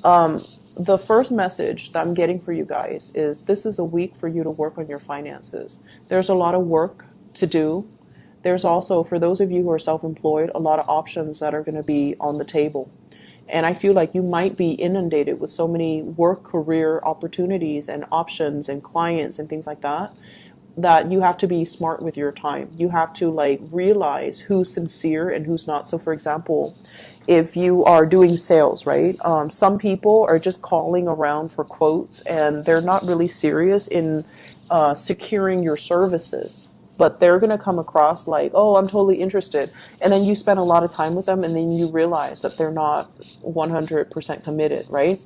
The first message that I'm getting for you guys is this is a week for you to work on your finances. There's a lot of work to do. There's also, for those of you who are self-employed, a lot of options that are going to be on the table. And I feel like you might be inundated with so many work career opportunities and options and clients and things like that, that you have to be smart with your time. You have to like realize who's sincere and who's not. So for example, if you are doing sales, right? Some people are just calling around for quotes and they're not really serious in securing your services. But they're going to come across like, oh, I'm totally interested. And then you spend a lot of time with them and then you realize that they're not 100% committed, right?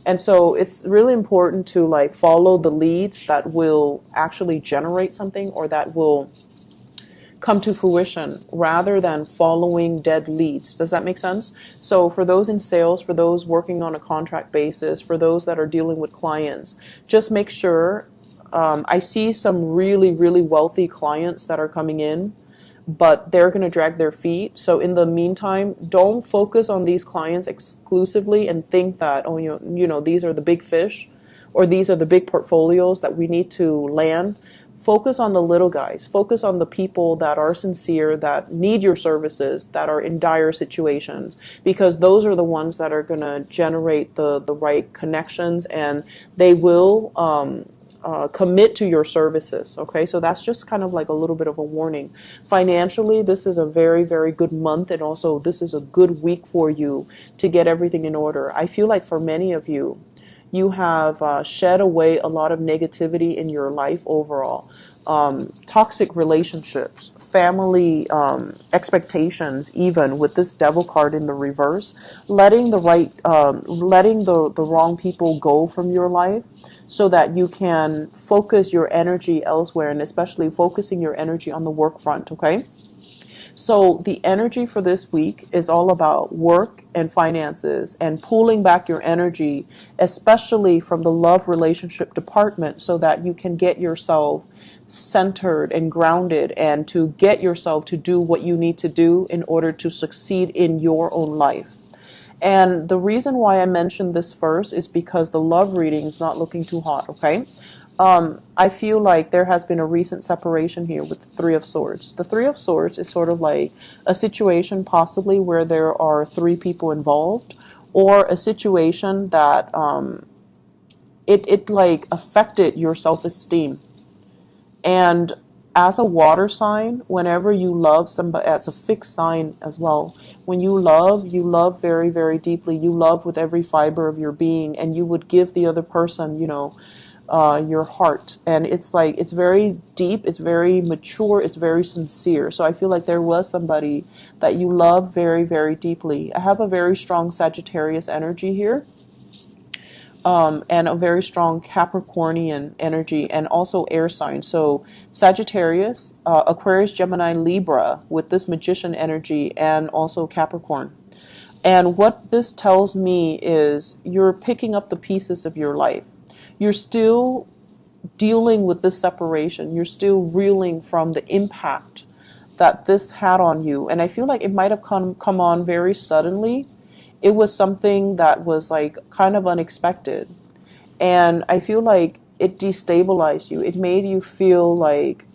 And so it's really important to like follow the leads that will actually generate something or that will come to fruition rather than following dead leads. Does that make sense? So for those in sales, for those working on a contract basis, for those that are dealing with clients, just make sure. I see some really, really wealthy clients that are coming in, but they're going to drag their feet. So in the meantime, don't focus on these clients exclusively and think that, oh, these are the big fish or these are the big portfolios that we need to land. Focus on the little guys. Focus on the people that are sincere, that need your services, that are in dire situations, because those are the ones that are going to generate the right connections and they will commit to your services. Okay, so that's just kind of like a little bit of a warning. Financially, this is a very, very good month, and also this is a good week for you to get everything in order. I feel like for many of you, you have shed away a lot of negativity in your life overall. Toxic relationships, family expectations, even with this devil card in the reverse, letting the wrong people go from your life so that you can focus your energy elsewhere, and especially focusing your energy on the work front, okay? So the energy for this week is all about work and finances and pulling back your energy, especially from the love relationship department, so that you can get yourself centered and grounded and to get yourself to do what you need to do in order to succeed in your own life. And the reason why I mentioned this first is because the love reading is not looking too hot, okay? I feel like there has been a recent separation here with the Three of Swords. The Three of Swords is sort of like a situation possibly where there are three people involved, or a situation that it like affected your self-esteem. And as a water sign, whenever you love somebody, as a fixed sign as well, when you love very, very deeply. You love with every fiber of your being, and you would give the other person, your heart. And it's like, it's very deep, it's very mature, it's very sincere. So I feel like there was somebody that you love very, very deeply. I have a very strong Sagittarius energy here. And a very strong Capricornian energy, and also air sign. So Sagittarius, Aquarius, Gemini, Libra, with this magician energy, and also Capricorn. And what this tells me is you're picking up the pieces of your life. You're still dealing with this separation. You're still reeling from the impact that this had on you. And I feel like it might have come on very suddenly. It was something that was like kind of unexpected. And I feel like it destabilized you. It made you feel like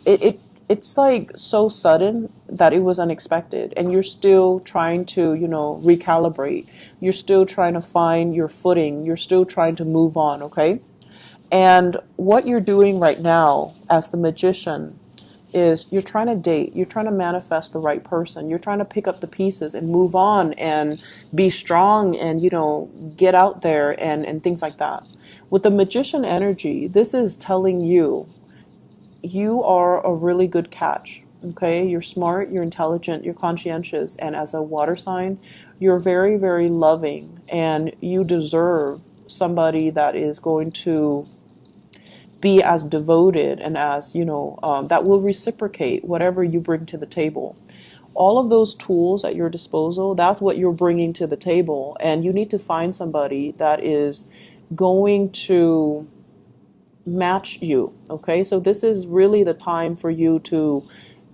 it's like so sudden that it was unexpected. And you're still trying to, recalibrate. You're still trying to find your footing. You're still trying to move on, okay? And what you're doing right now as the magician is you're trying to date, you're trying to manifest the right person, you're trying to pick up the pieces and move on and be strong and, get out there and things like that. With the magician energy, this is telling you, you are a really good catch. Okay, you're smart, you're intelligent, you're conscientious, and as a water sign, you're very, very loving, and you deserve somebody that is going to be as devoted and as, that will reciprocate whatever you bring to the table. All of those tools at your disposal, that's what you're bringing to the table. And you need to find somebody that is going to match you. Okay, so this is really the time for you to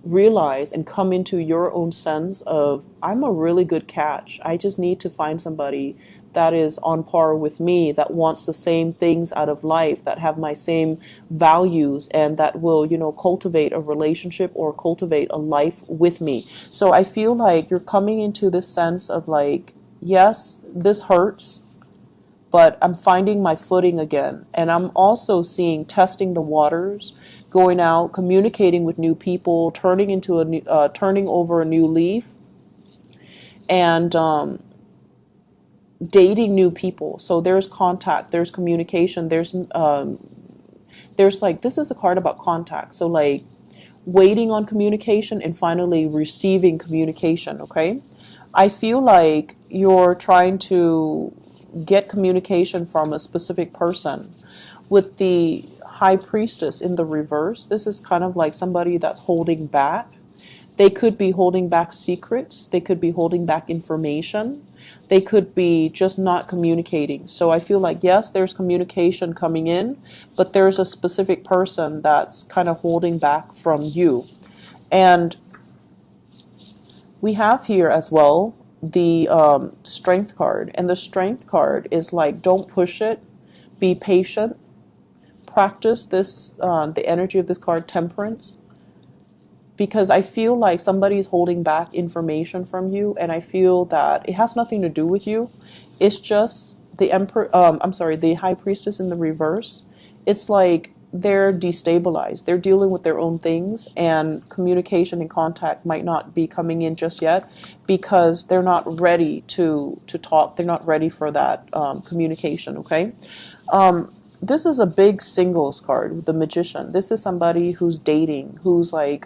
realize and come into your own sense of, I'm a really good catch. I just need to find somebody that is on par with me, that wants the same things out of life, that have my same values, and that will, cultivate a relationship or cultivate a life with me. So I feel like you're coming into this sense of like, yes, this hurts, but I'm finding my footing again. And I'm also seeing testing the waters, going out, communicating with new people, turning over a new leaf, and dating new people. So there's contact, there's communication, there's like, this is a card about contact. So like waiting on communication and finally receiving communication. Okay, I feel like you're trying to get communication from a specific person. With the High Priestess in the reverse, this is kind of like somebody that's holding back. They could be holding back secrets. They could be holding back information. They could be just not communicating. So I feel like, yes, there's communication coming in, but there's a specific person that's kind of holding back from you. And we have here as well the Strength card. And the Strength card is like, don't push it. Be patient. Practice this, the energy of this card, Temperance. Because I feel like somebody's holding back information from you, and I feel that it has nothing to do with you. It's just the the High Priestess in the reverse. It's like they're destabilized. They're dealing with their own things, and communication and contact might not be coming in just yet because they're not ready to talk. They're not ready for that communication. Okay. This is a big singles card, the Magician. This is somebody who's dating, who's like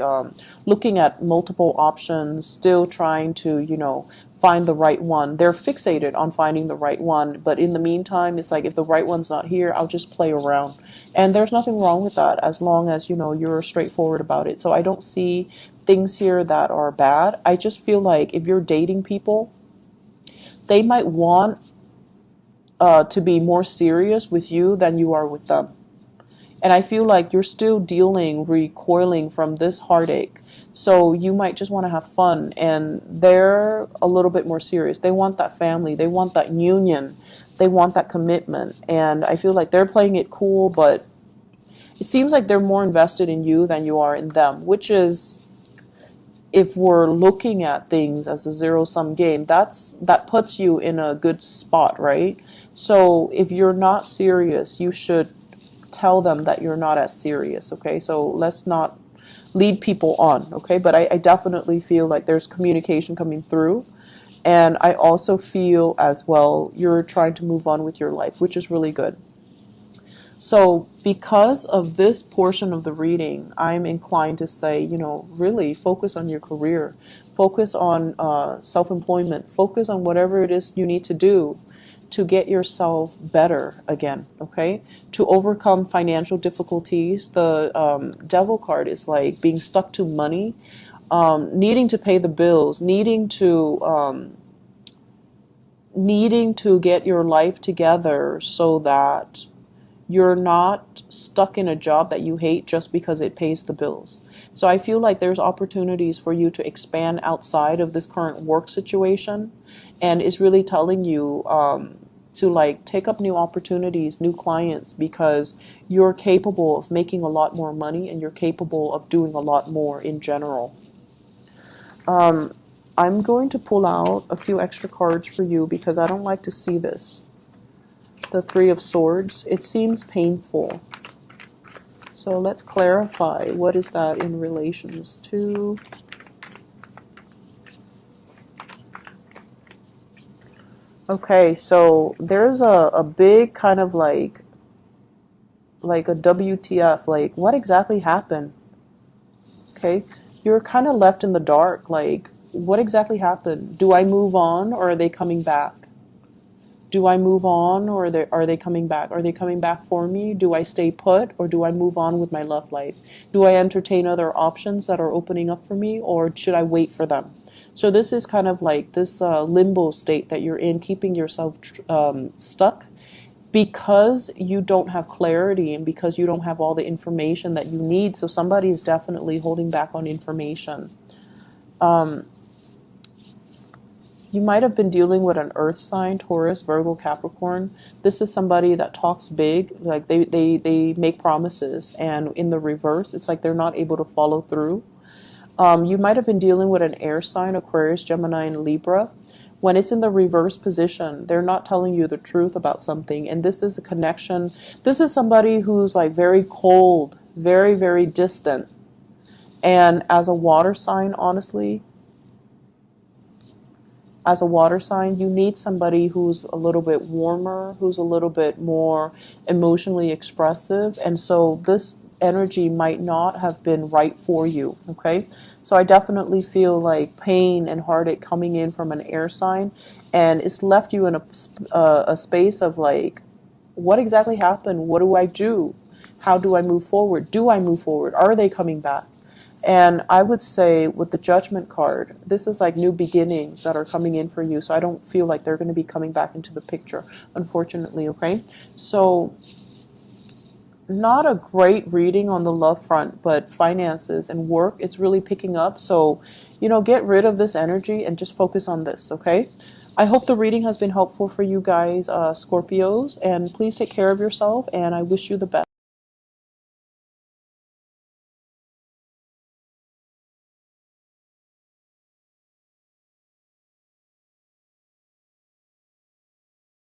looking at multiple options, still trying to, find the right one. They're fixated on finding the right one, but in the meantime, it's like, if the right one's not here, I'll just play around. And there's nothing wrong with that as long as, you're straightforward about it. So I don't see things here that are bad. I just feel like if you're dating people, they might want to be more serious with you than you are with them. And I feel like you're still recoiling from this heartache. So you might just want to have fun, and they're a little bit more serious. They want that family. They want that union. They want that commitment. And I feel like they're playing it cool, but it seems like they're more invested in you than you are in them, which is, if we're looking at things as a zero-sum game, that puts you in a good spot, right? So if you're not serious, you should tell them that you're not as serious, okay? So let's not lead people on, okay? But I definitely feel like there's communication coming through. And I also feel as well you're trying to move on with your life, which is really good. So because of this portion of the reading, I'm inclined to say, really focus on your career, focus on self-employment, focus on whatever it is you need to do to get yourself better again, okay? To overcome financial difficulties. The Devil card is like being stuck to money, needing to pay the bills, needing to get your life together so that you're not stuck in a job that you hate just because it pays the bills. So I feel like there's opportunities for you to expand outside of this current work situation, and it's really telling you to like take up new opportunities, new clients, because you're capable of making a lot more money and you're capable of doing a lot more in general. I'm going to pull out a few extra cards for you because I don't like to see this. The Three of Swords. It seems painful. So let's clarify. What is that in relations to? Okay, so there's a big kind of like a WTF, like what exactly happened? Okay, you're kind of left in the dark, like what exactly happened? Do I move on or are they coming back? Do I move on or are they coming back? Are they coming back for me? Do I stay put or do I move on with my love life? Do I entertain other options that are opening up for me, or should I wait for them? So this is kind of like this limbo state that you're in, keeping yourself stuck because you don't have clarity and because you don't have all the information that you need. So somebody is definitely holding back on information. You might have been dealing with an earth sign, Taurus, Virgo, Capricorn. This is somebody that talks big, like they make promises, and in the reverse, it's like they're not able to follow through. You might have been dealing with an air sign, Aquarius, Gemini, and Libra. When it's in the reverse position, they're not telling you the truth about something. And this is a connection. This is somebody who's like very cold, very, very distant. And as a water sign, honestly, as a water sign, you need somebody who's a little bit warmer, who's a little bit more emotionally expressive. And so this energy might not have been right for you, okay? So I definitely feel like pain and heartache coming in from an air sign, and it's left you in a space of like, what exactly happened? What do I do? How do I move forward? Do I move forward? Are they coming back? And I would say with the Judgment card, this is like new beginnings that are coming in for you. So I don't feel like they're going to be coming back into the picture, unfortunately, okay? So not a great reading on the love front, but finances and work, it's really picking up. So, get rid of this energy and just focus on this, okay? I hope the reading has been helpful for you guys, Scorpios, and please take care of yourself, and I wish you the best.